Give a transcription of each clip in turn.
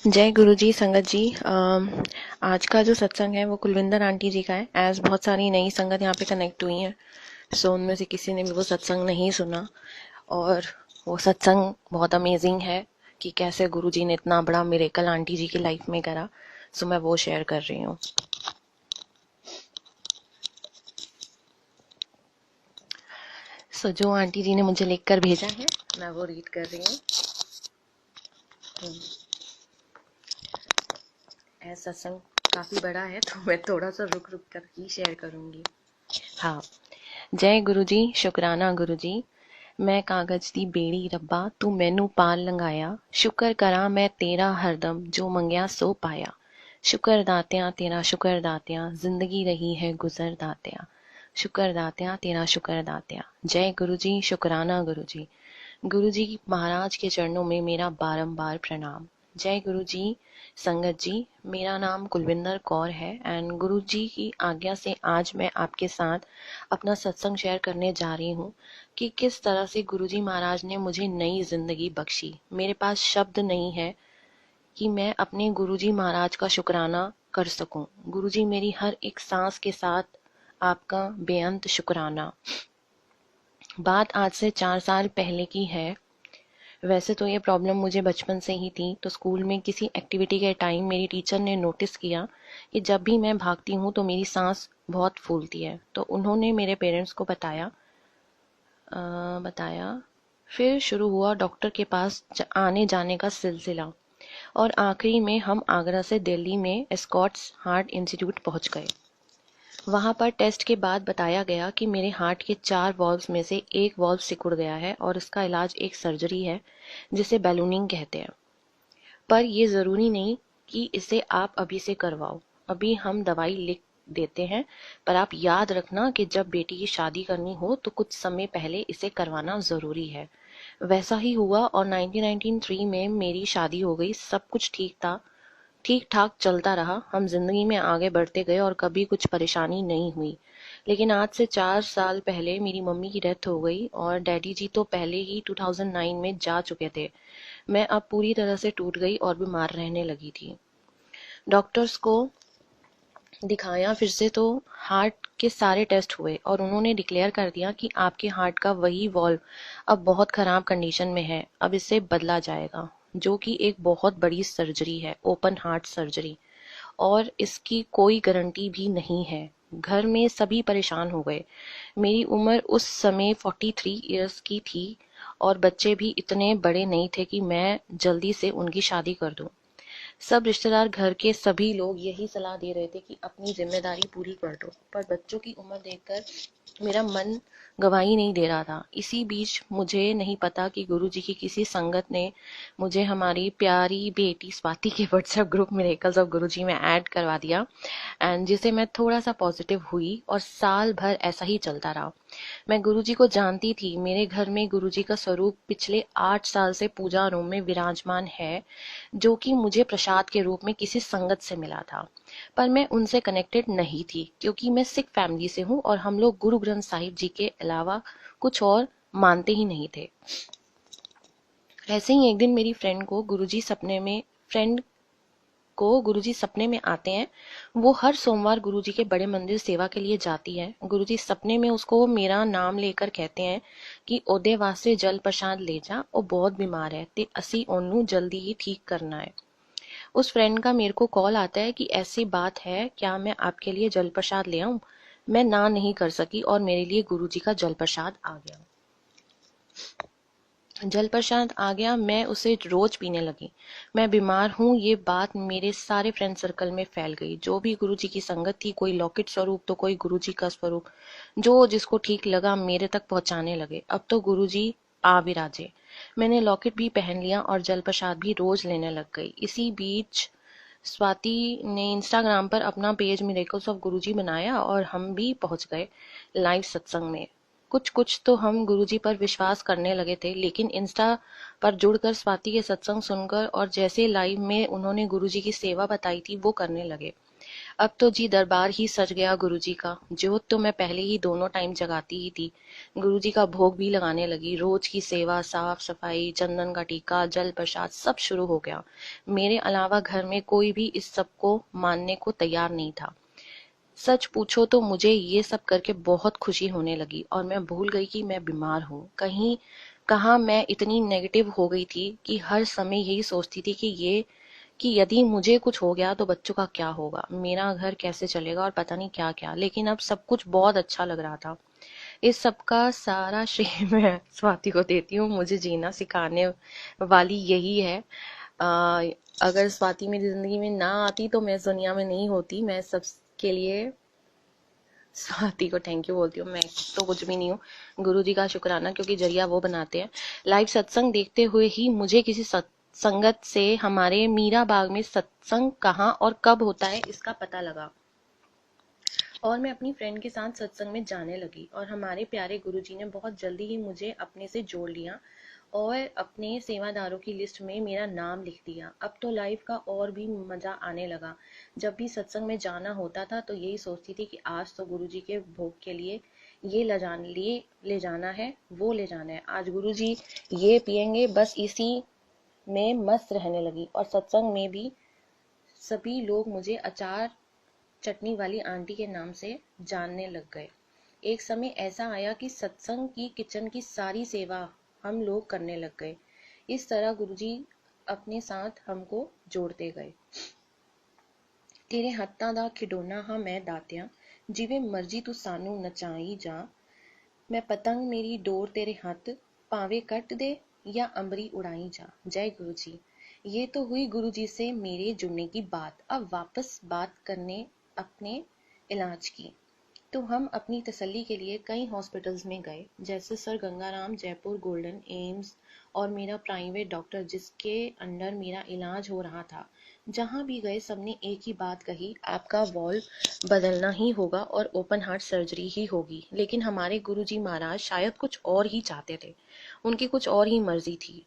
जय गुरु जी संगत जी। आज का जो सत्संग है वो कुलविंदर आंटी जी का है। एज बहुत सारी नई संगत यहाँ पे कनेक्ट हुई हैं, सो उनमें से किसी ने भी वो सत्संग नहीं सुना, और वो सत्संग बहुत अमेजिंग है कि कैसे गुरु जी ने इतना बड़ा मिरेकल आंटी जी की लाइफ में करा। सो मैं वो शेयर कर रही हूँ। सो जो आंटी जी ने मुझे लिखकर भेजा है मैं वो रीड कर रही हूँ। एज सत्संग काफी बड़ा है तो मैं थोड़ा सा रुक रुक कर ही शेयर करूंगी। हाँ। जय गुरु जी, शुकराना गुरु जी। मैं कागज दी बेड़ी रब्बा, तू मैनू पाल लंघाया। शुक्र करा मैं तेरा हरदम, जो मंगया सो पाया। शुक्र दात्या तेरा, शुक्र दात्या, जिंदगी रही है गुजर दात्या। शुक्र दात्या तेरा, शुक्र दात्या। जय गुरु जी, शुकराना गुरु जी। गुरु जी महाराज के चरणों में मेरा बारंबार प्रणाम। जय गुरु जी संगत जी। मेरा नाम कुलविंदर कौर है एंड गुरु जी की आज्ञा से आज मैं आपके साथ अपना सत्संग शेयर करने जा रही हूँ कि किस तरह से गुरु जी महाराज ने मुझे नई जिंदगी बख्शी। मेरे पास शब्द नहीं है कि मैं अपने गुरु जी महाराज का शुक्राना कर सकूं। गुरु जी मेरी हर एक सांस के साथ आपका बेअंत शुक्राना। बात आज से 4 साल पहले की है। वैसे तो ये प्रॉब्लम मुझे बचपन से ही थी, तो स्कूल में किसी एक्टिविटी के टाइम मेरी टीचर ने नोटिस किया कि जब भी मैं भागती हूँ तो मेरी सांस बहुत फूलती है। तो उन्होंने मेरे पेरेंट्स को बताया। फिर शुरू हुआ डॉक्टर के पास आने जाने का सिलसिला, और आखिरी में हम आगरा से दिल्ली में एस्कॉट्स हार्ट इंस्टीट्यूट पहुंच गए। वहां पर टेस्ट के बाद बताया गया कि मेरे हार्ट के 4 वॉल्व्स में से एक वॉल्व सिकुड़ गया है और इसका इलाज एक सर्जरी है जिसे बैलूनिंग कहते हैं। पर ये जरूरी नहीं कि इसे आप अभी से करवाओ, अभी हम दवाई लिख देते हैं, पर आप याद रखना कि जब बेटी की शादी करनी हो तो कुछ समय पहले इसे करवाना जरूरी है। वैसा ही हुआ और 1993 में मेरी शादी हो गई। सब कुछ ठीक ठाक चलता रहा। हम जिंदगी में आगे बढ़ते गए और कभी कुछ परेशानी नहीं हुई। लेकिन आज से 4 साल पहले मेरी मम्मी की डेथ हो गई और डैडी जी तो पहले ही 2009 में जा चुके थे। मैं अब पूरी तरह से टूट गई और बीमार रहने लगी थी। डॉक्टर्स को दिखाया फिर से तो हार्ट के सारे टेस्ट हुए और उन्होंने डिक्लेयर कर दिया कि आपके हार्ट का वही वॉल्व अब बहुत खराब कंडीशन में है, अब इसे बदला जाएगा, जो कि एक बहुत बड़ी सर्जरी है, ओपन हार्ट सर्जरी, और इसकी कोई गारंटी भी नहीं है। घर में सभी परेशान हो गए। मेरी उम्र उस समय 43 इयर्स की थी और बच्चे भी इतने बड़े नहीं थे कि मैं जल्दी से उनकी शादी कर दूं। सब रिश्तेदार, घर के सभी लोग यही सलाह दे रहे थे कि अपनी जिम्मेदारी पूरी कर दो, पर बच्चों की उम्र देखकर मेरा मन गवाही नहीं दे रहा था। इसी बीच मुझे नहीं पता कि गुरुजी की किसी संगत ने मुझे हमारी प्यारी बेटी स्वाति के व्हाट्सएप ग्रुप मिरेकल्स ऑफ गुरुजी में ऐड करवा दिया, एंड जिसे मैं थोड़ा सा पॉजिटिव हुई और साल भर ऐसा ही चलता रहा। मैं गुरुजी को जानती थी। मेरे घर में गुरुजी का स्वरूप पिछले 8 साल से पूजा रूम में विराजमान है, जो कि मुझे प्रसाद के रूप में किसी संगत से मिला था। पर मैं उनसे कनेक्टेड नहीं थी क्योंकि मैं सिख फैमिली से हूँ और हम लोग गुरु ग्रंथ साहिब जी के अलावा कुछ और मानते ही नहीं थे। ऐसे ही एक दिन मेरी फ्रेंड को गुरुजी सपने में आते हैं। वो हर सोमवार गुरुजी के बड़े मंदिर सेवा के लिए जाती है। गुरुजी सपने में उसको मेरा नाम लेकर कहते हैं कि ओदे वास्ते जल प्रसाद ले जा, वो बहुत बीमार है ते असी ओनू जल्दी ही ठीक करना है। उस फ्रेंड का मेरे को कॉल आता है कि ऐसी बात है, क्या मैं आपके लिए जल प्रसाद ले आऊं। मैं ना नहीं कर सकी और मेरे लिए गुरुजी का जल प्रसाद आ गया। जल प्रसाद आ गया, मैं उसे रोज पीने लगी। मैं बीमार हूँ ये बात मेरे सारे फ्रेंड सर्कल में फैल गई। जो भी गुरुजी की संगत थी, कोई लॉकेट स्वरूप तो कोई गुरुजी का स्वरूप, जो जिसको ठीक लगा मेरे तक पहुंचाने लगे। अब तो गुरुजी आ विराजे। मैंने लॉकेट भी पहन लिया और जल प्रसाद भी रोज लेने लग गई। इसी बीच स्वाति ने इंस्टाग्राम पर अपना पेज मिरेकल्स ऑफ गुरुजी बनाया और हम भी पहुंच गए लाइव सत्संग में। कुछ कुछ तो हम गुरुजी पर विश्वास करने लगे थे, लेकिन इंस्टा पर जुड़कर स्वाति के सत्संग सुनकर और जैसे लाइव में उन्होंने गुरुजी की सेवा बताई थी वो करने लगे। अब तो जी दरबार ही सज गया गुरुजी का। ज्योत तो मैं पहले ही दोनों टाइम जगाती ही थी। गुरुजी का भोग भी लगाने लगी। रोज की सेवा, साफ सफाई, चंदन का टीका, जल प्रसाद सब शुरू हो गया। मेरे अलावा घर में कोई भी इस सब को मानने को तैयार नहीं था। सच पूछो तो मुझे ये सब करके बहुत खुशी होने लगी और मैं भूल गई कि मैं बीमार हूँ। कहीं कहाँ मैं इतनी नेगेटिव हो गई थी कि हर समय यही सोचती थी कि यदि मुझे कुछ हो गया तो बच्चों का क्या होगा, मेरा घर कैसे चलेगा और पता नहीं क्या क्या। लेकिन अब सब कुछ बहुत अच्छा लग रहा था। इस सब का सारा श्रेय मैं स्वाति को देती हूँ। मुझे जीना सिखाने वाली यही है। आ, अगर स्वाति मेरी जिंदगी में ना आती तो मैं इस दुनिया में नहीं होती। मैं सबके लिए स्वाति को थैंक यू बोलती हूँ। मैं तो कुछ भी नहीं हूँ, गुरु जी का शुक्राना, क्योंकि जरिया वो बनाते हैं। लाइव सत्संग देखते हुए ही मुझे किसी संगत से हमारे मीरा बाग में सत्संग कहाँ और कब होता है इसका पता लगा और मैं अपनी फ्रेंड के साथ सत्संग में जाने लगी। और हमारे प्यारे गुरुजी ने बहुत जल्दी ही मुझे अपने से जोड़ लिया और अपने सेवादारों की लिस्ट में मेरा नाम लिख दिया। अब तो लाइफ का और भी मजा आने लगा। जब भी सत्संग में जाना होता था तो यही सोचती थी कि आज तो गुरुजी के भोग के लिए ये ले जाना है, वो ले जाना है। आज गुरुजी ये पियेंगे, बस इसी में मस्त रहने लगी। और सत्संग में भी सभी लोग मुझे अचार चटनी वाली आंटी के नाम से जानने लग गए। एक समय ऐसा आया कि सत्संग की किचन की सारी सेवा हम लोग करने लग गए। इस तरह गुरुजी अपने साथ हमको जोड़ते गए। तेरे हत्था दा खिडौना हाँ मैं दातिया, जिਵੇਂ मर्जी तू सानू नचाई जा। मैं पतंग मेरी डोर तेरे हथ, भावे कट दे या अंबरी उड़ाई जा। जय गुरु जी। ये तो हुई गुरु जी से मेरे जुड़ने की बात। अब वापस बात करने अपने इलाज की। तो हम अपनी तसल्ली के लिए कई हॉस्पिटल्स में गए, जैसे sir Gangaram, Jaipur golden, AIIMS और मेरा प्राइवेट डॉक्टर जिसके अंडर मेरा इलाज हो रहा था। जहाँ भी गए सबने एक ही बात कही, आपका वॉल्व बदलना ही होगा और ओपन हार्ट सर्जरी ही होगी। लेकिन हमारे गुरुजी महाराज शायद कुछ और ही चाहते थे। उनकी कुछ और ही मर्जी थी।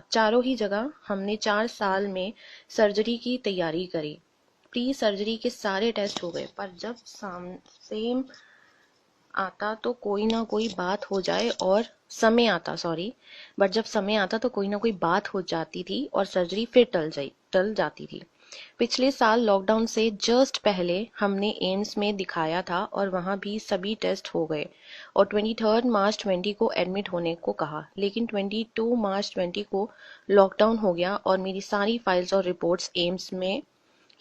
चारों ही जगह हमने 4 साल में सर्जरी की तैयारी करी। प्री सर्जरी के सारे टेस्ट हो गए, पर जब सेम आता तो कोई ना कोई बात हो जाए और समय आता सॉरी बट जब समय आता तो कोई ना कोई बात हो जाती थी और सर्जरी फिर टल जाती थी। पिछले साल लॉकडाउन से जस्ट पहले हमने एम्स में दिखाया था और वहां भी सभी टेस्ट हो गए और 23 मार्च 20 को एडमिट होने को कहा। लेकिन 22 मार्च 20 को लॉकडाउन हो गया और मेरी सारी फाइल्स और रिपोर्ट्स एम्स में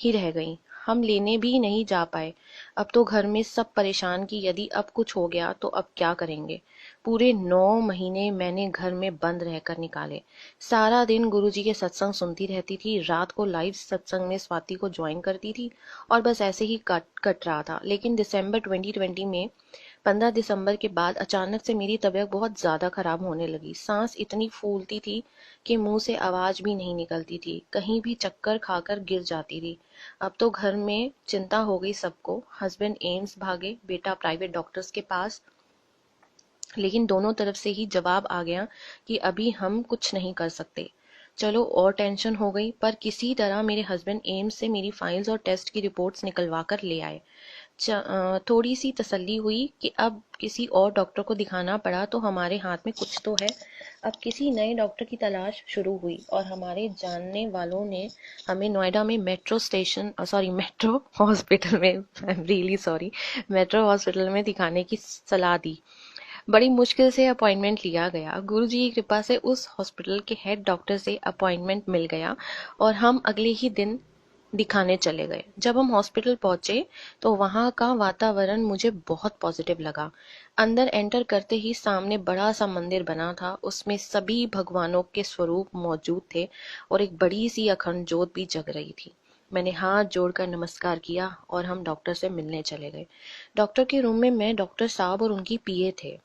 ही रह गईं। हम लेने भी नहीं जा पाए। अब तो घर में सब परेशान कि यदि अब कुछ हो गया तो अब क्या करेंगे। पूरे 9 महीने मैंने घर में बंद रहकर निकाले। सारा दिन गुरुजी के सत्संग सुनती रहती थी, रात को लाइव सत्संग में स्वाति को ज्वाइन करती थी और बस ऐसे ही कट रहा था। लेकिन दिसंबर 2020 में 15 दिसंबर के बाद अचानक से मेरी तबीयत बहुत ज्यादा खराब होने लगी। सांस इतनी फूलती थी कि मुंह से आवाज भी नहीं निकलती थी। कहीं भी चक्कर खाकर गिर जाती थी। अब तो घर में चिंता हो गई सबको। हस्बैंड एम्स भागे, बेटा प्राइवेट डॉक्टर्स के पास। लेकिन दोनों तरफ से ही जवाब आ गया कि अभी हम कुछ नहीं कर सकते। चलो और टेंशन हो गई, पर किसी तरह मेरे हस्बैंड एम्स से मेरी फाइल्स और टेस्ट की रिपोर्ट्स निकलवा कर ले आए। थोड़ी सी तसल्ली हुई कि अब किसी और डॉक्टर को दिखाना पड़ा तो हमारे हाथ में कुछ तो है। अब किसी नए डॉक्टर की तलाश शुरू हुई और हमारे जानने वालों ने हमें नोएडा में मेट्रो हॉस्पिटल में I am really sorry metro hospital में दिखाने की सलाह दी। बड़ी मुश्किल से अपॉइंटमेंट लिया गया। गुरुजी की कृपा से उस हॉस्पिटल के हेड डॉक्टर से अपॉइंटमेंट मिल गया और हम अगले ही दिन दिखाने चले गए। जब हम हॉस्पिटल पहुंचे तो वहां का वातावरण मुझे बहुत पॉजिटिव लगा। अंदर एंटर करते ही सामने बड़ा सा मंदिर बना था, उसमें सभी भगवानों के स्वरूप मौजूद थे और एक बड़ी सी अखंड ज्योत भी जग रही थी। मैंने हाथ जोड़कर नमस्कार किया और हम डॉक्टर से मिलने चले गए। डॉक्टर के रूम में मैं, डॉक्टर साहब और उनकी पीए थे।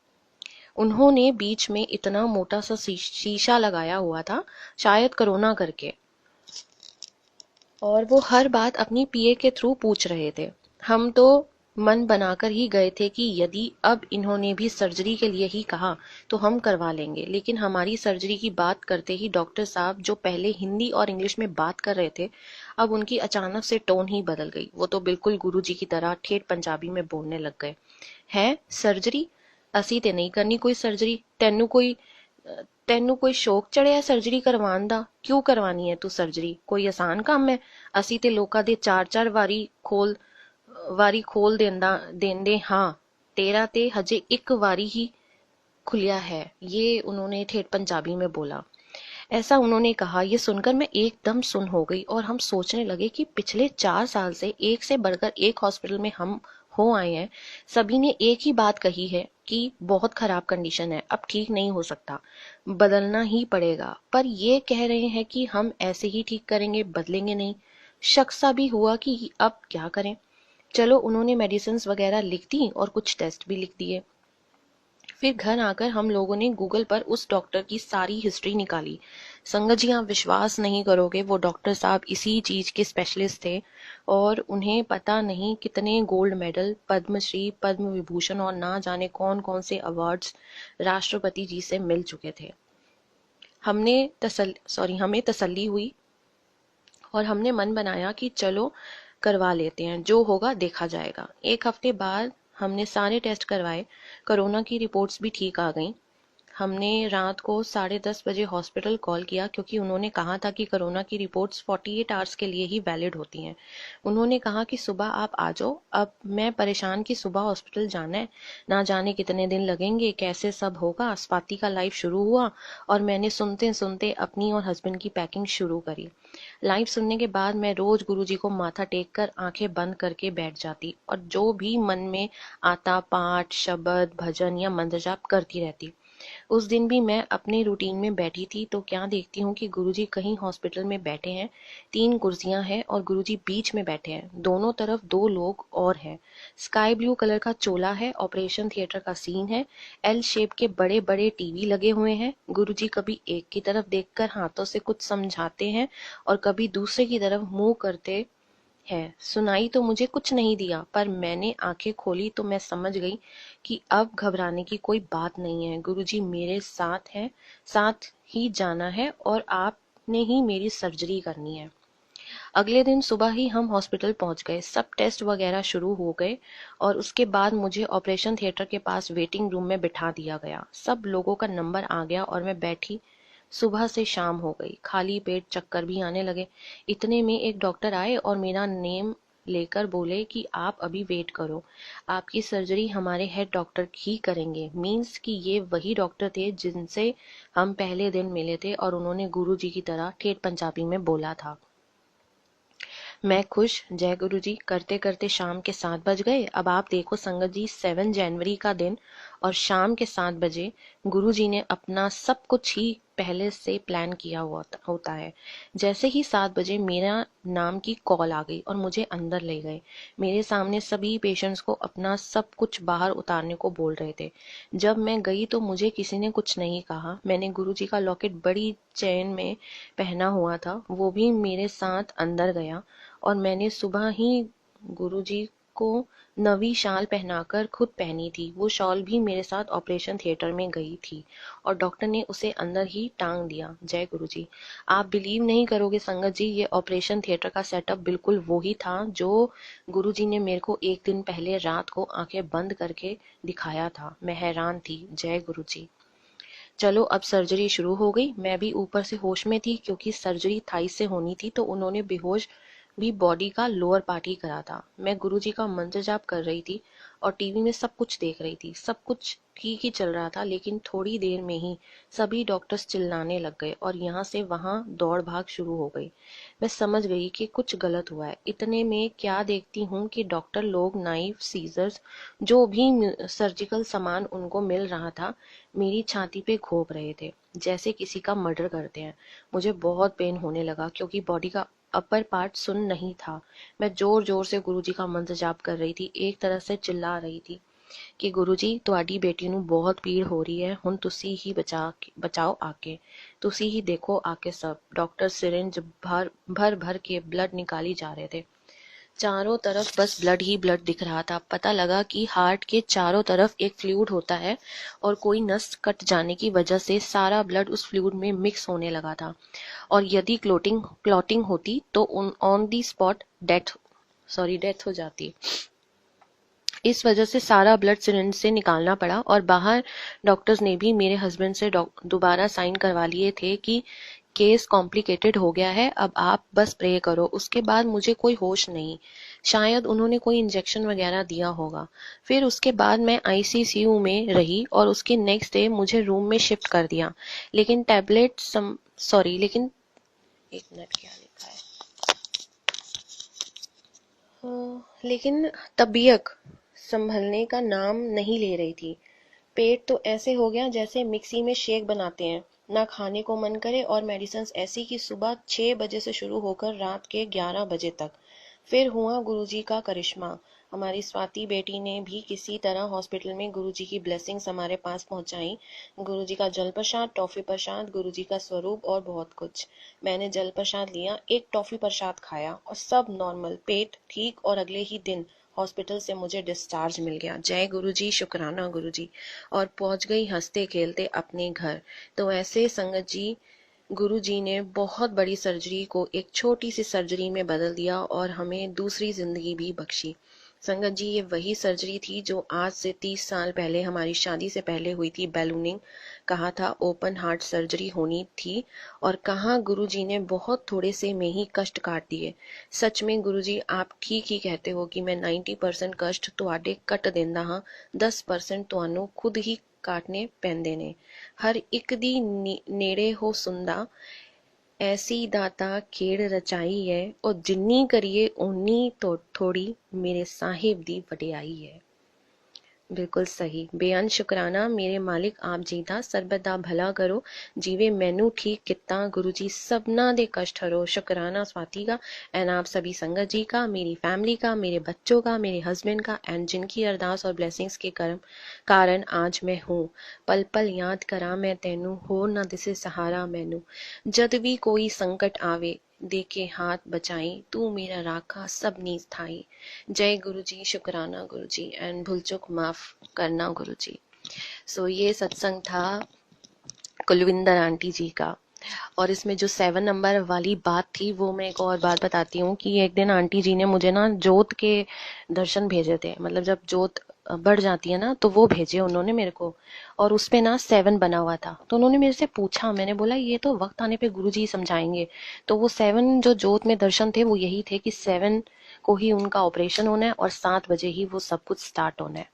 उन्होंने बीच में इतना मोटा सा शीशा लगाया हुआ था, शायद कोरोना करके, और वो हर बात अपनी पीए के थ्रू पूछ रहे थे। हम तो मन बनाकर ही गए थे कि यदि अब इन्होंने भी सर्जरी के लिए ही कहा तो हम करवा लेंगे, लेकिन हमारी सर्जरी की बात करते ही डॉक्टर साहब जो पहले हिंदी और इंग्लिश में बात कर रहे थे, अब उनकी अचानक से टोन ही बदल गई। वो तो बिल्कुल गुरुजी की तरह ठेठ पंजाबी में बोलने लग गए। है सर्जरी? ਅਸੀਂ ਤੇ ਨਹੀਂ ਕਰਨੀ ਕੋਈ सर्जरी। ਤੈਨੂੰ ਕੋਈ ਸ਼ੌਕ ਚੜਿਆ ਸਰਜਰੀ ਕਰਵਾਉਣ ਦਾ? ਕਿਉਂ ਕਰਵਾਣੀ ਹੈ ਤੂੰ ਸਰਜਰੀ? ਕੋਈ ਆਸਾਨ ਕੰਮ ਹੈ? ਅਸੀਂ ਤੇ ਲੋਕਾਂ ਦੇ ਚਾਰ ਚਾਰ ਵਾਰੀ ਖੋਲ ਦੇਂਦੇ ਹਾਂ, तेरा ते हजे एक वारी ही खुलिया है। ये उन्होंने ठेठ पंजाबी में बोला। ऐसा उन्होंने कहा, ये सुनकर मैं एकदम सुन हो गई और हम सोचने लगे कि पिछले 4 साल से एक से बढ़कर एक हॉस्पिटल में हम हो आए हैं, सभी ने एक ही बात कही है कि बहुत खराब कंडीशन है, अब ठीक नहीं हो सकता, बदलना ही पड़ेगा। पर ये कह रहे हैं कि हम ऐसे ही ठीक करेंगे, बदलेंगे नहीं। शक सा भी हुआ कि अब क्या करें। चलो उन्होंने मेडिसिन वगैरह लिख दी और कुछ टेस्ट भी लिख दिए। फिर घर आकर हम लोगों ने गूगल पर उस डॉक्टर की सारी हिस्ट्री निकाली। संगत जी, आप विश्वास नहीं करोगे, वो डॉक्टर साहब इसी चीज के स्पेशलिस्ट थे और उन्हें पता नहीं कितने गोल्ड मेडल, पद्मश्री, पद्म विभूषण और ना जाने कौन कौन से अवार्ड्स राष्ट्रपति जी से मिल चुके थे। हमें तसल्ली हुई और हमने मन बनाया कि चलो करवा लेते हैं, जो होगा देखा जाएगा। एक हफ्ते बाद हमने सारे टेस्ट करवाए, कोरोना की रिपोर्ट्स भी ठीक आ गईं। हमने रात को 10:30 बजे हॉस्पिटल कॉल किया क्योंकि उन्होंने कहा था कि कोरोना की रिपोर्ट्स 48 आवर्स के लिए ही वैलिड होती हैं। उन्होंने कहा कि सुबह आप आ जाओ। अब मैं परेशान कि सुबह हॉस्पिटल जाना है, ना जाने कितने दिन लगेंगे, कैसे सब होगा। स्वाति का लाइव शुरू हुआ और मैंने सुनते सुनते अपनी और हस्बैंड की पैकिंग शुरू करी। लाइव सुनने के बाद मैं रोज गुरुजी को माथा टेक कर आंखें बंद करके बैठ जाती और जो भी मन में आता पाठ, शब्द, भजन या मंत्र जाप करती रहती। उस दिन भी मैं अपने रूटीन में बैठी थी तो क्या देखती हूँ कि गुरुजी कहीं हॉस्पिटल में बैठे हैं। 3 कुर्सियां हैं और गुरुजी बीच में बैठे हैं। दोनों तरफ 2 लोग और हैं। स्काई ब्लू कलर का चोला है, ऑपरेशन थिएटर का सीन है। एल शेप के बड़े बड़े टीवी लगे हुए हैं। गुरुजी कभी एक की तरफ देखकर हाथों से कुछ समझाते हैं और कभी दूसरे की तरफ मुंह करते है। सुनाई तो मुझे कुछ नहीं दिया, पर मैंने आंखें खोली तो मैं समझ गई कि अब घबराने की कोई बात नहीं है। गुरुजी मेरे साथ हैं, साथ ही जाना है और आपने ही मेरी सर्जरी करनी है। अगले दिन सुबह ही हम हॉस्पिटल पहुंच गए। सब टेस्ट वगैरह शुरू हो गए और उसके बाद मुझे ऑपरेशन थिएटर के पास वेटिंग रूम में बिठा दिया गया। सब लोगों का नंबर आ गया और मैं बैठी। सुबह से शाम हो गई, खाली पेट चक्कर भी आने लगे। इतने में एक डॉक्टर आए और मेरा नेम लेकर बोले कि आप अभी वेट करो, आपकी सर्जरी हमारे हेड डॉक्टर ही करेंगे। मीन्स कि ये वही डॉक्टर थे जिनसे हम पहले दिन मिले थे और उन्होंने गुरुजी की तरह ठेठ पंजाबी में बोला था। मैं खुश, जय गुरु जी करते करते शाम के 7 बज गए। अब आप देखो संगत जी, 7 जनवरी का दिन और शाम के 7 बजे गुरु जी ने अपना सब कुछ ही पहले से प्लान किया हुआ होता है। जैसे ही 7 बजे मेरा नाम की कॉल आ गई और मुझे अंदर ले गए। मेरे सामने सभी पेशेंट्स को अपना सब कुछ बाहर उतारने को बोल रहे थे। जब मैं गई तो मुझे किसी ने कुछ नहीं कहा। मैंने गुरु जी का लॉकेट बड़ी चेन में पहना हुआ था, वो भी मेरे साथ अंदर गया और मैंने सुबह ही गुरुजी को नवी शाल पहनाकर खुद पहनी थी। वो शॉल भी मेरे साथ ऑपरेशन थिएटर में गई थी और डॉक्टर ने उसे अंदर ही टांग दिया। जय गुरुजी। आप बिलीव नहीं करोगे संगत जी, ये ऑपरेशन थिएटर का सेटअप बिल्कुल वो ही था जो गुरुजी ने मेरे को एक दिन पहले रात को आंखें बंद करके दिखाया था। मैं हैरान थी। जय गुरुजी। चलो अब सर्जरी शुरू हो गई। मैं भी ऊपर से होश में थी क्योंकि सर्जरी थाई से होनी थी तो उन्होंने बेहोश भी बॉडी का लोअर पार्ट ही करा था। मैं गुरुजी का मंत्र जाप कर रही थी और टीवी में सब कुछ देख रही थी। सब कुछ ठीक ही चल रहा था, लेकिन थोड़ी देर में ही सभी डॉक्टर्स चिल्लाने लग गए और यहाँ से वहां दौड़ भाग शुरू हो गई। मैं समझ गई कि कुछ गलत हुआ है। इतने में क्या देखती हूँ कि डॉक्टर लोग नाइफ, सीजर्स, जो भी सर्जिकल सामान उनको मिल रहा था, मेरी छाती पे घोंप रहे थे जैसे किसी का मर्डर करते हैं। मुझे बहुत पेन होने लगा क्योंकि बॉडी का अपर पार्ट सुन नहीं था। मैं जोर जोर से गुरुजी का मंत्र जाप कर रही थी, एक तरह से चिल्ला रही थी कि गुरुजी ਤੁਹਾਡੀ बेटी ਨੂੰ बहुत पीड़ हो रही है, ਹੁਣ ਤੁਸੀਂ ही बचाओ आके, ਤੁਸੀਂ ही देखो आके। सब डॉक्टर सिरिंज भर भर के ब्लड निकाली जा रहे थे। चारों तरफ बस ब्लड ही ब्लड दिख रहा था। पता लगा कि हार्ट के चारों तरफ एक फ्लूइड होता है और कोई नस कट जाने की वजह से सारा ब्लड उस फ्लूइड में मिक्स होने लगा था, और यदि क्लॉटिंग होती तो ऑन दी स्पॉट डेथ हो जाती। इस वजह से सारा ब्लड सिरिंज से निकालना पड़ा, और बाहर डॉक्टर्स ने भी मेरे हस्बैंड से दोबारा साइन करवा लिए थे कि केस कॉम्प्लिकेटेड हो गया है, अब आप बस प्रे करो। उसके बाद मुझे कोई होश नहीं, शायद उन्होंने कोई इंजेक्शन वगैरह दिया होगा। फिर उसके बाद मैं आईसीयू में रही और उसके नेक्स्ट डे मुझे रूम में शिफ्ट कर दिया। लेकिन लेकिन एक मिनट, क्या लिखा है? लेकिन तबीयत संभलने का नाम नहीं ले रही थी। पेट तो ऐसे हो गया जैसे मिक्सी में शेक बनाते हैं, ना खाने को मन करे, और मेडिसिन ऐसी कि सुबह 6 बजे से शुरू होकर रात के 11 बजे तक। फिर हुआ गुरुजी का करिश्मा। हमारी स्वाति बेटी ने भी किसी तरह हॉस्पिटल में गुरुजी की ब्लेसिंग्स हमारे पास पहुंचाई। गुरुजी का जल प्रसाद, टॉफी प्रसाद, गुरुजी का स्वरूप और बहुत कुछ। मैंने जल प्रसाद लिया, एक टॉफी प्रसाद खाया और सब नॉर्मल, पेट ठीक, और अगले ही दिन हॉस्पिटल से मुझे डिस्चार्ज मिल गया। जय गुरुजी, शुक्राना गुरुजी। और पहुंच गई हंसते खेलते अपने घर। तो ऐसे संगत जी, गुरु जी ने बहुत बड़ी सर्जरी को एक छोटी सी सर्जरी में बदल दिया और हमें दूसरी जिंदगी भी बख्शी। संगत जी, ये वही सर्जरी थी जो आज से 30 साल पहले हमारी शादी से पहले हुई थी। बैलूनिंग कहा था ओपन हार्ट सर्जरी होनी थी, और कहा गुरु जी ने बहुत थोड़े से में ही कष्ट काट दिए। सच में गुरु जी, आप ठीक ही कहते हो कि मैं 90% कष्ट ਤੁਹਾਡੇ ਕੱਟ ਦਿੰਦਾ ਹਾਂ, 10% ਤੁਹਾਨੂੰ खुद ही काटने ਪੈਂਦੇ ਨੇ। हर एक दी नेड़े हो सुंदा, ऐसी दाता खेड़ रचाई है, और जिन्नी करिए उन्नी तो थोड़ी मेरे साहिब दी वडियाई है। बिल्कुल सही, बेअंत शुकराना मेरे मालिक आप जी दा, सरबत दा भला करो, जीवे मैनू ठीक किता, गुरु जी सबना दे कष्ट हरो। शुकराना स्वाति का, एंड आप सभी संगत जी का, मेरी फैमिली का, मेरे बच्चों का, मेरे हस्बैंड का, एंड जिनकी अरदास और ब्लेसिंग्स के कारण आज मैं हूँ। पल पल याद करा मैं तेनू, हो ना दिसे सहारा मैनू, जद भी कोई संकट आवे देके हाथ बचाई, तू मेरा राखा सब नीज थाई। जय गुरु जी, शुक्राना गुरु जी, एंड भूल चूक माफ करना गुरु जी। सो ये सत्संग था कुलविंदर आंटी जी का। और इसमें जो 7 नंबर वाली बात थी, वो मैं एक और बात बताती हूँ कि एक दिन आंटी जी ने मुझे ना जोत के दर्शन भेजे थे। मतलब जब जोत बढ़ जाती है ना, तो वो भेजे उन्होंने मेरे को, और उस पे ना 7 बना हुआ था। तो उन्होंने मेरे से पूछा, मैंने बोला ये तो वक्त आने पे गुरु जी समझाएंगे। तो वो 7 जो जोत में दर्शन थे वो यही थे कि 7 को ही उनका ऑपरेशन होना है और 7 बजे ही वो सब कुछ स्टार्ट होना है।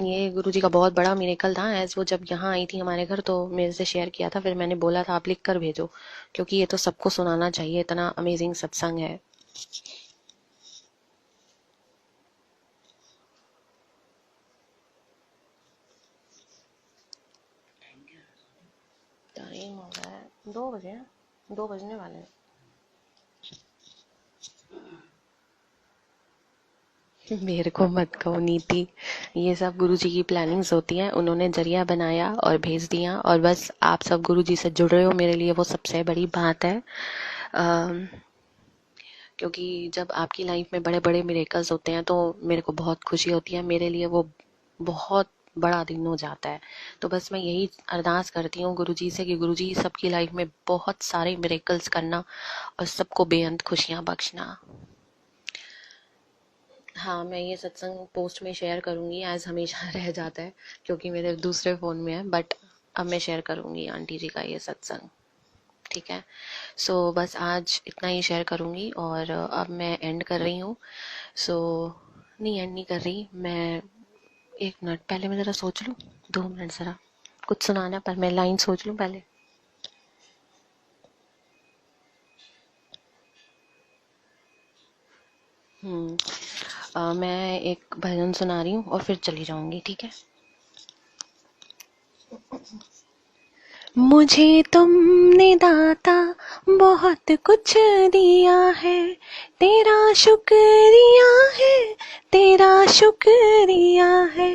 ये गुरु जी का बहुत बड़ा मिरेकल था। एज वो जब यहाँ आई थी हमारे घर, तो मेरे से शेयर किया था, फिर मैंने बोला था आप लिख कर भेजो, क्योंकि ये तो सबको सुनाना चाहिए, इतना अमेजिंग सत्संग है। टाइम हो रहा है 2 बजे, 2 बजने वाले हैं। मेरे को मत कहो नीति, ये सब गुरु जी की प्लानिंग्स होती हैं। उन्होंने जरिया बनाया और भेज दिया, और बस आप सब गुरु जी से जुड़ रहे हो, मेरे लिए वो सबसे बड़ी बात है। क्योंकि जब आपकी लाइफ में बड़े बड़े मिरेकल्स होते हैं तो मेरे को बहुत खुशी होती है। मेरे लिए वो बहुत बड़ा दिन हो जाता है। तो बस मैं यही अरदास करती हूँ गुरु जी से कि गुरु जी सबकी लाइफ में बहुत सारे मिरेकल्स करना और सबको बेअंत खुशियाँ बख्शना। हाँ, मैं ये सत्संग पोस्ट में शेयर करूंगी, एज हमेशा रह जाता है क्योंकि मेरे दूसरे फ़ोन में है, बट अब मैं शेयर करूंगी आंटी जी का ये सत्संग। ठीक है, सो बस आज इतना ही शेयर करूंगी, और अब मैं एंड कर रही हूँ। सो नहीं, एंड नहीं कर रही मैं, 1 मिनट पहले मैं ज़रा सोच लूँ, 2 मिनट ज़रा कुछ सुनाना, पर मैं लाइन सोच लूँ पहले। मैं एक भजन सुना रही हूँ और फिर चली जाऊंगी, ठीक है। मुझे तुमने दाता बहुत कुछ दिया है, तेरा शुक्रिया है, तेरा शुक्रिया है।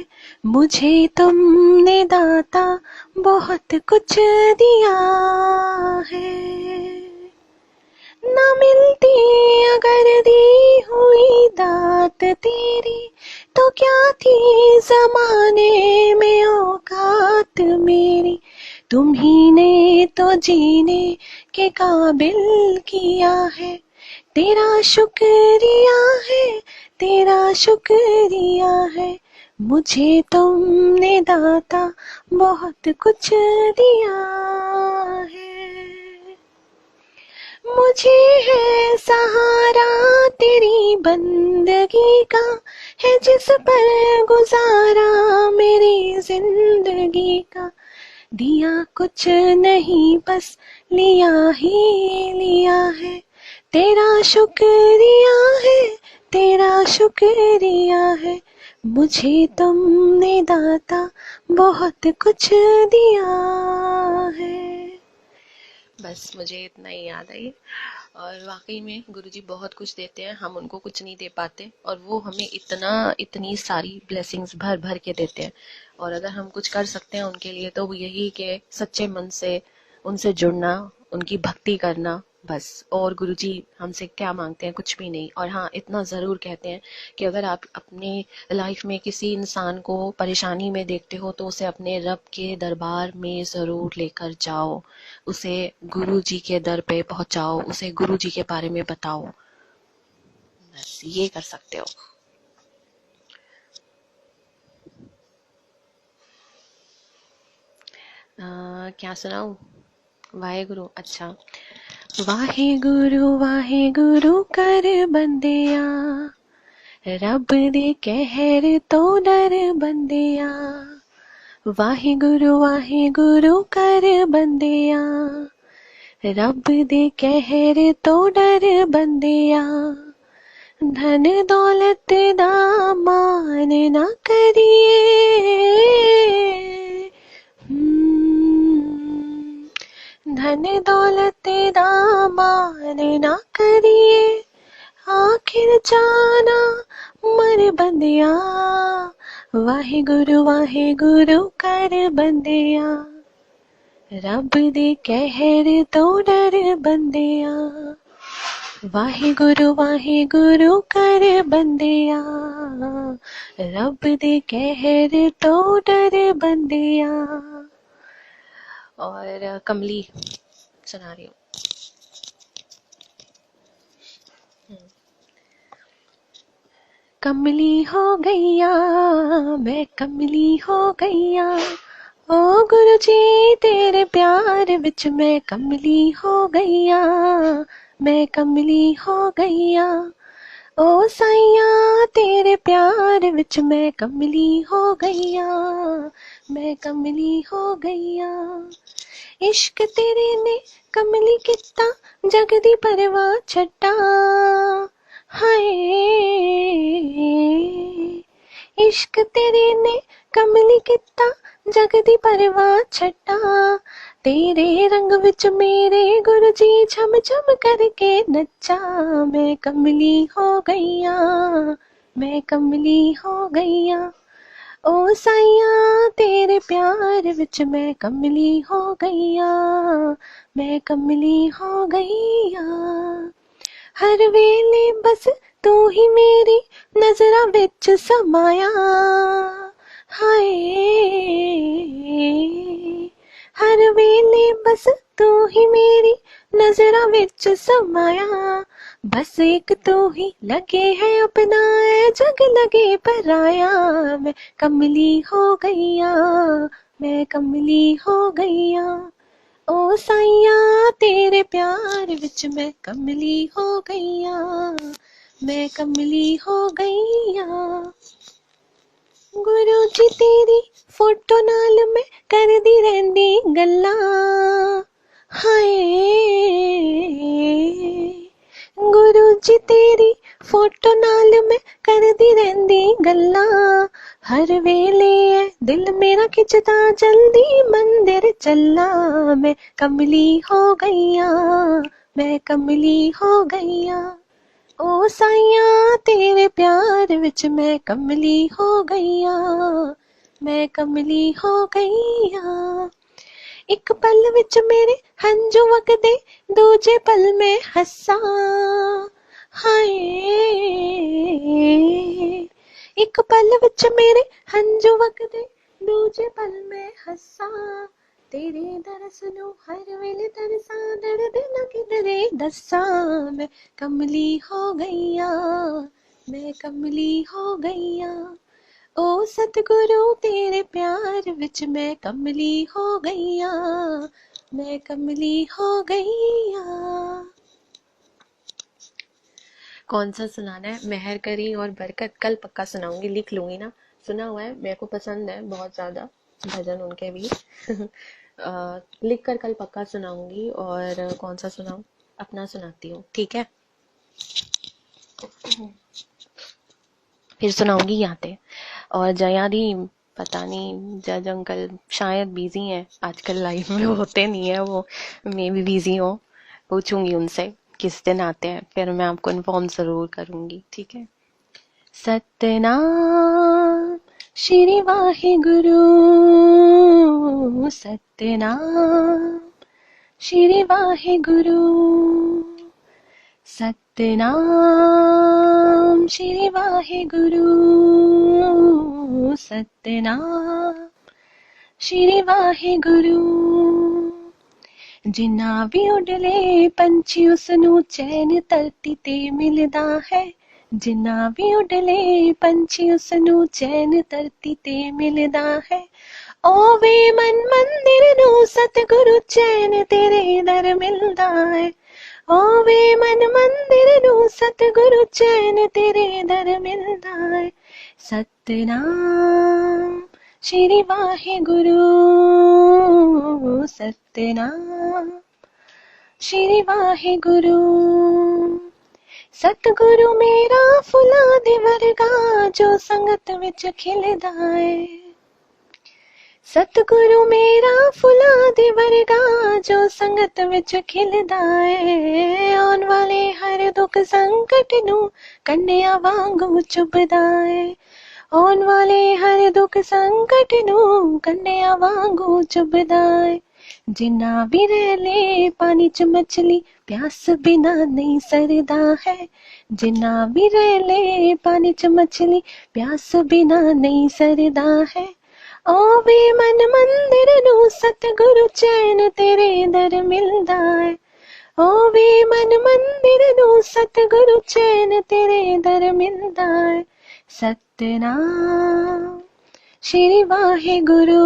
मुझे तुमने दाता बहुत कुछ दिया है, ना मिलती अगर दी हुई दात तेरी, तो क्या थी जमाने में औकात मेरी। तुम ही ने तो जीने के काबिल किया है, तेरा शुक्रिया है, तेरा शुक्रिया है। मुझे तुमने दाता बहुत कुछ दिया है। मुझे है सहारा तेरी बंदगी का, है जिस पर गुजारा मेरी जिंदगी का। दिया कुछ नहीं बस लिया ही लिया है, तेरा शुक्रिया है, तेरा शुक्रिया है। मुझे तुमने दाता बहुत कुछ दिया है। बस मुझे इतना ही याद आई। और वाकई में गुरुजी बहुत कुछ देते हैं, हम उनको कुछ नहीं दे पाते, और वो हमें इतनी सारी ब्लेसिंग्स भर भर के देते हैं। और अगर हम कुछ कर सकते हैं उनके लिए तो वो यही कि सच्चे मन से उनसे जुड़ना, उनकी भक्ति करना, बस। और गुरुजी हमसे क्या मांगते हैं? कुछ भी नहीं। और हाँ, इतना ज़रूर कहते हैं कि अगर आप अपनी लाइफ में किसी इंसान को परेशानी में देखते हो तो उसे अपने रब के दरबार में ज़रूर लेकर जाओ, उसे गुरुजी के दर पे पहुंचाओ, उसे गुरुजी के बारे में बताओ। बस ये कर सकते हो। क्या सुनाऊं? वाहे गुरु। अच्छा, वाहे गुरु कर बंदिया, रब दे कहर तो डर बंदिया। वाहे गुरु कर बंदिया, रब दे कहर तो डर बंदिया। धन दौलत दा मान ना करिए, धन दौलत दा मान ना करिए। आखिर जाना मर बंदिया, वाहे गुरु कर बंदिया। रब दे कहर तो डर बंदिया। वाहे गुरु कर बंदिया, रब दे कहर तो डर बंदिया। और कमली सुना रही हूँ। कमली हो गैया, मैं कमली हो गैया, ओ गुरु जी तेरे प्यार विच मैं कमली हो गैया, मैं कमली हो गैया। ओ साईया तेरे प्यार विच मैं कमली हो गैया, मैं कमली हो गैया। इश्क तेरे ने कमली किता, जग दी परवाह छड्डा। हाय, इश्क तेरे ने कमली किता, जग दी परवाह छड्डा। तेरे रंग विच मेरे गुरु जी छम छम करके नच्चा। मैं कमली हो गैया, मैं कमली हो गैया। ओ साईया तेरे प्यार विच मैं कमली हो गैया, मैं कमली हो गैया। हर वेले बस तू ही मेरी नजरा विच समाया। हाय, हर वेले बस तू ही मेरी नजरा विच समाया। बस एक तू ही लगे है अपना, जग लगे पराया। मैं कमली हो गैया, मैं कमली हो गैया। ओ साईया तेरे प्यार विच मैं कमली हो गैया, मैं कमली हो गैया। गुरु जी तेरी फोटो नाल मैं करदी रहिंदी गल्लां। हाय, गुरु जी तेरी फोटो नाल मैं करदी रहिंदी गल्लां। हर वेले है दिल मेरा खिचदा, जल्दी मंदिर चला। मैं कमली हो गैया, मैं कमली हो गैया। ओ साईया तेरे प्यार विच मैं कमली हो गैया, मैं कमली हो गैया। ਇੱਕ ਪਲ ਵਿੱਚ ਮੇਰੇ ਹੰਝੂ ਵਗਦੇ ਦੂਜੇ ਪਲ ਮੈਂ ਹੱਸਾਂ ਹਾਏ ਇੱਕ ਪਲ ਵਿੱਚ ਮੇਰੇ ਹੰਝੂ ਵਗਦੇ ਦੂਜੇ ਪਲ ਮੈਂ ਹੱਸਾਂ ਤੇਰੇ ਦਰਸ ਨੂੰ ਹਰ ਵੇਲੇ ਤਰਸਾਂ ਦਰਦ ਨਾ ਕਿਧਰੇ ਦੱਸਾਂ ਮੈਂ ਕਮਲੀ ਹੋ ਗਈਆਂ ਮੈਂ ਕਮਲੀ ਹੋ ਗਈਆਂ ਓ ਸਤਿਗੁਰੂ ਤੇਰੇ प्यार विच मैं कमली हो गईया मैं कमली हो गईया। कौन सा सुनाना है? मेहर करी और बरकत कल पक्का सुनाऊंगी, लिख लूंगी ना, सुना हुआ है, मेरे को पसंद है बहुत ज्यादा भजन उनके भी लिख कर कल पक्का सुनाऊंगी। और कौन सा सुनाऊं? अपना सुनाती हूँ, ठीक है? फिर सुनाऊंगी यहाँ पे। और जया दी पता नहीं, जज अंकल शायद बिजी हैं आजकल, लाइव में होते नहीं है वो, मैं भी बिजी हूँ। पूछूंगी उनसे किस दिन आते हैं, फिर मैं आपको इन्फॉर्म जरूर करूंगी, ठीक है? सतनाम श्री वाहिगुरु सतनाम श्री वाहिगुरु सतनाम श्री वाहिगुरु सतनाम श्री वाहिगुरु जिन्ना भी उडले पंछी उसनू चैन धरती ते मिलदा है जिन्ना भी उडले पंछी उसनू चैन धरती ते मिलदा है ओ वे मन मंदिर नू सतगुरु चैन तेरे दर मिलदा है ओ वे मन मंदिर नू सतगुरु चैन तेरे दर मिलदा है सतनाम श्री वाहिगुरु सतनाम श्री वाहिगुरु सतगुरु मेरा फुला दे वर्गा जो संगत विच खिलदा है सतगुरु मेरा फुला दे वर्गा जो संगत विच खिलदा है आउण वाले हर दुख संकट नू कंडिया वांगू चुभदा है आउण वाले हर दुख संकट नू कंडिया वांगू चुभदा है जिन्ना भी रह ले पानी च मछली प्यास बिना नहीं सरदा है जिन्ना भी रह ले पानी च मछली प्यास बिना नहीं सरदा है ओ वे मन मंदिर नू सतगुरु चैन तेरे दर मिलदा है ओ वे मन मंदिर नू सतगुरु चैन तेरे दर मिलदा है सतनाम श्री वाहिगुरु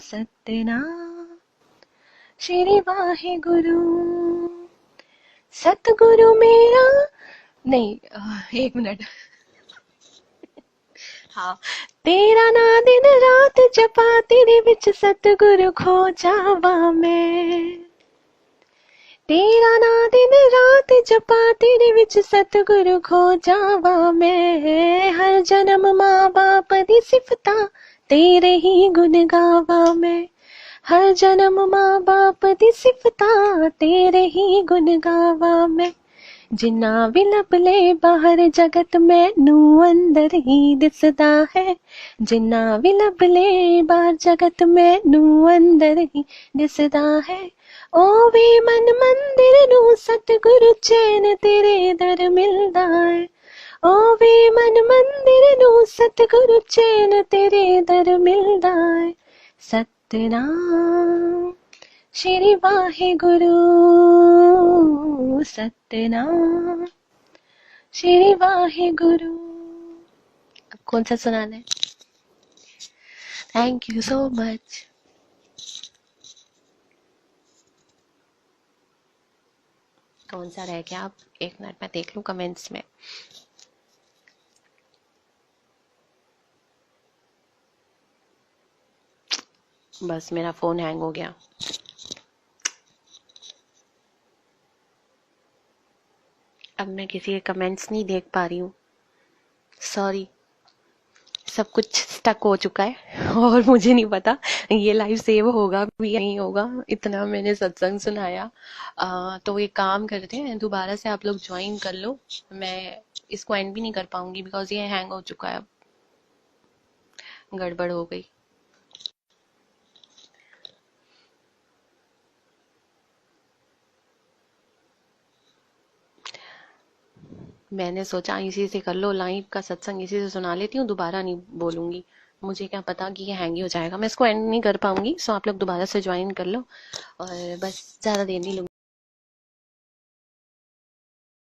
सतनाम श्री वाहिगुरु सतगुरु मेरा नहीं एक मिनट हाँ तेरा ना दिन रात जपा तेरे विच सतगुरु खो जावा मैं तेरा ना दिन रात जपा तेरे विच सतगुरु खो जावा मैं हर जन्म माँ बाप दी सिफता तेरे ही गुण गावा मैं हर जन्म माँ बाप दी सिफता तेरे ही गुण गावा मैं जिन्ना भी लब ले बाहर जगत मैनू अंदर ही दिसदा है जिन्ना भी लब ले बाहर जगत मैनू अंदर ही दिसदा है ओ वे मन मंदिर नू सतगुरु चैन तेरे दर मिलदा है ओ वे मन मंदिर नू सतगुरु चैन तेरे दर मिलदा है सतनाम श्री वाहिगुरु सतनाम श्री वाहिगुरु। अब कौन सा सुनाना है? Thank you so much. कौन सा रह गया? आप एक मिनट में देख लूं कमेंट्स में। बस मेरा फोन हैंग हो गया। अब मैं किसी के कमेंट्स नहीं देख पा रही हूँ, सॉरी। सब कुछ स्टक हो चुका है और मुझे नहीं पता ये लाइव सेव होगा भी या नहीं होगा। इतना मैंने सत्संग सुनाया। तो एक काम करते हैं, दोबारा से आप लोग ज्वाइन कर लो। मैं इसको एंड भी नहीं कर पाऊंगी बिकॉज ये हैंग हो चुका है, अब गड़बड़ हो गई। मैंने सोचा इसी से कर लो, लाइव का सत्संग इसी से सुना लेती हूँ, दोबारा नहीं बोलूंगी। मुझे क्या पता कि ये हैंग ही हो जाएगा, मैं इसको एंड नहीं कर पाऊंगी। सो आप लोग दोबारा से ज्वाइन कर लो, और बस ज़्यादा देर नहीं लूंगी।